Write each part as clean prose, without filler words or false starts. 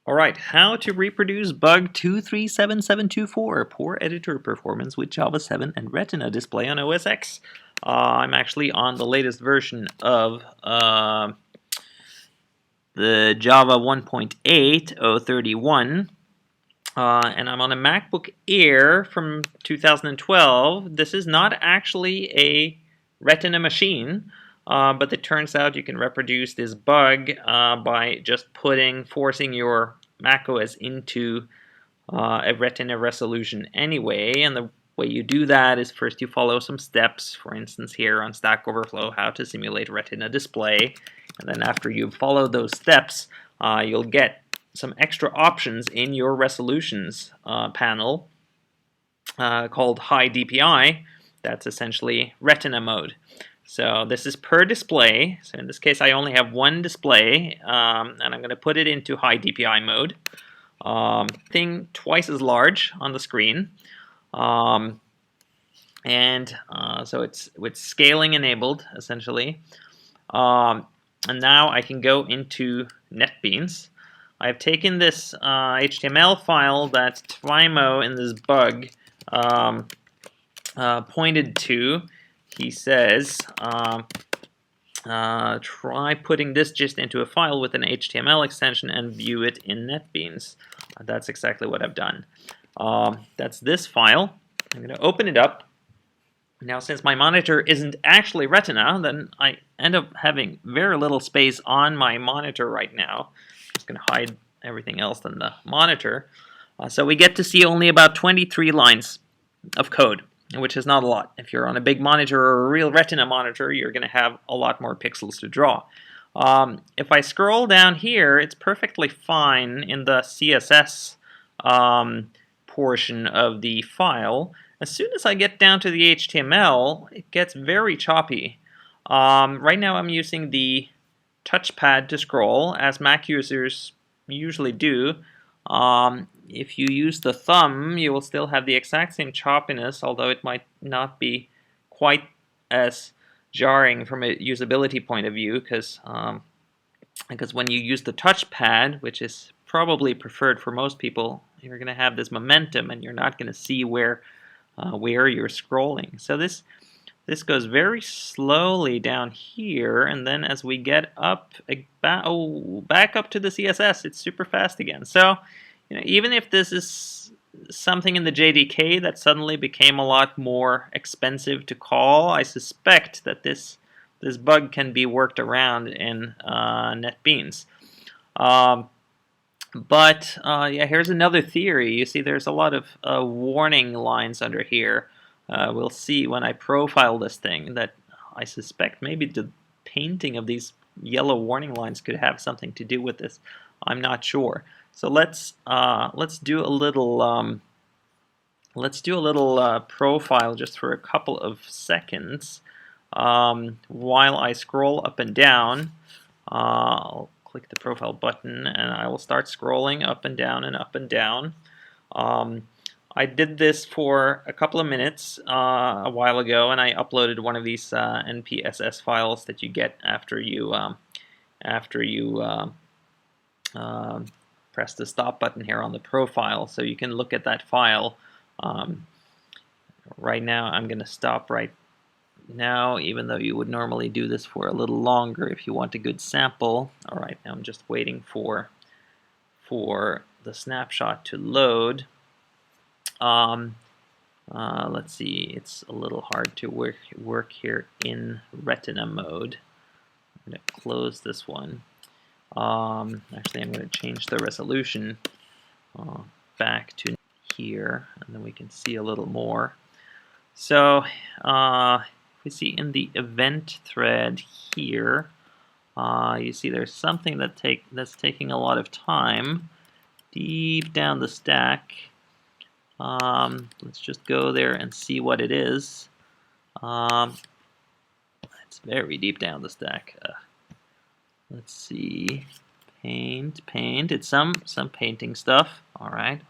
Alright, how to reproduce bug 237724, poor editor performance with Java 7 and Retina display on OS X. I'm actually on the latest version of the Java 1.8 031, and I'm on a MacBook Air from 2012. This is not actually a Retina machine, but it turns out you can reproduce this bug by just forcing your macOS into a Retina resolution anyway. And the way you do that is first you follow some steps. For instance, here on Stack Overflow, how to simulate Retina display. And then after you've followed those steps, you'll get some extra options in your resolutions panel called High DPI. That's essentially Retina mode. So this is per display. So in this case, I only have one display, and I'm going to put it into high DPI mode. Thing twice as large on the screen, so it's scaling enabled essentially. And now I can go into NetBeans. I've taken this HTML file that Twimo in this bug pointed to. He says, try putting this just into a file with an HTML extension and view it in NetBeans. That's exactly what I've done. That's this file. I'm going to open it up. Now, since my monitor isn't actually Retina, then I end up having very little space on my monitor right now. I'm just going to hide everything else than the monitor. So we get to see only about 23 lines of code, which is not a lot. If you're on a big monitor or a real Retina monitor, you're going to have a lot more pixels to draw. If I scroll down here, it's perfectly fine in the CSS portion of the file. As soon as I get down to the HTML, it gets very choppy. Right now I'm using the touchpad to scroll, as Mac users usually do. If you use the thumb, you will still have the exact same choppiness, although it might not be quite as jarring from a usability point of view, because when you use the touchpad, which is probably preferred for most people, you're going to have this momentum, and you're not going to see where you're scrolling. So this goes very slowly down here, and then as we get up back up to the CSS, it's super fast again. So even if this is something in the JDK that suddenly became a lot more expensive to call, I suspect that this bug can be worked around in NetBeans. Yeah, here's another theory. You see there's a lot of warning lines under here. We'll see when I profile this thing that I suspect maybe the painting of these yellow warning lines could have something to do with this. I'm not sure. So let's do a little profile just for a couple of seconds while I scroll up and down. I'll click the profile button and I will start scrolling up and down and up and down. I did this for a couple of minutes a while ago, and I uploaded one of these NPSS files that you get after you press the stop button here on the profile, so you can look at that file. Right now I'm going to stop right now, even though you would normally do this for a little longer if you want a good sample. Alright, now I'm just waiting for the snapshot to load. Let's see, it's a little hard to work here in Retina mode. I'm going to close this one. Actually, I'm going to change the resolution back to here, and then we can see a little more. So, we see in the event thread here, you see there's something that's taking a lot of time deep down the stack. Let's just go there and see what it is. It's very deep down the stack. Let's see, paint. It's some painting stuff. All right.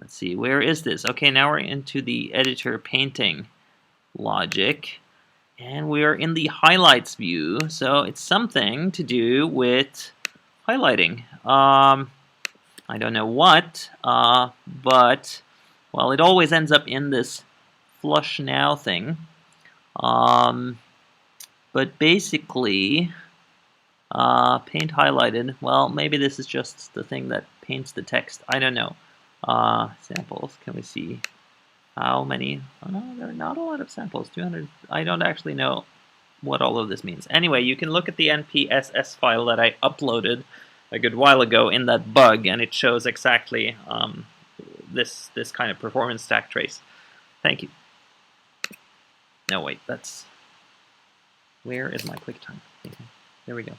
Let's see, where is this? Okay, now we're into the editor painting logic, and we are in the highlights view. So it's something to do with highlighting. I don't know what, but, well, it always ends up in this flush now thing. But basically, paint highlighted, well, maybe this is just the thing that paints the text. I don't know. Samples, can we see how many? Oh, no, there are not a lot of samples. 200. I don't actually know what all of this means. Anyway, you can look at the NPSS file that I uploaded a good while ago in that bug, and it shows exactly this kind of performance stack trace. Thank you. No, wait, that's... Where is my QuickTime? Okay, there we go.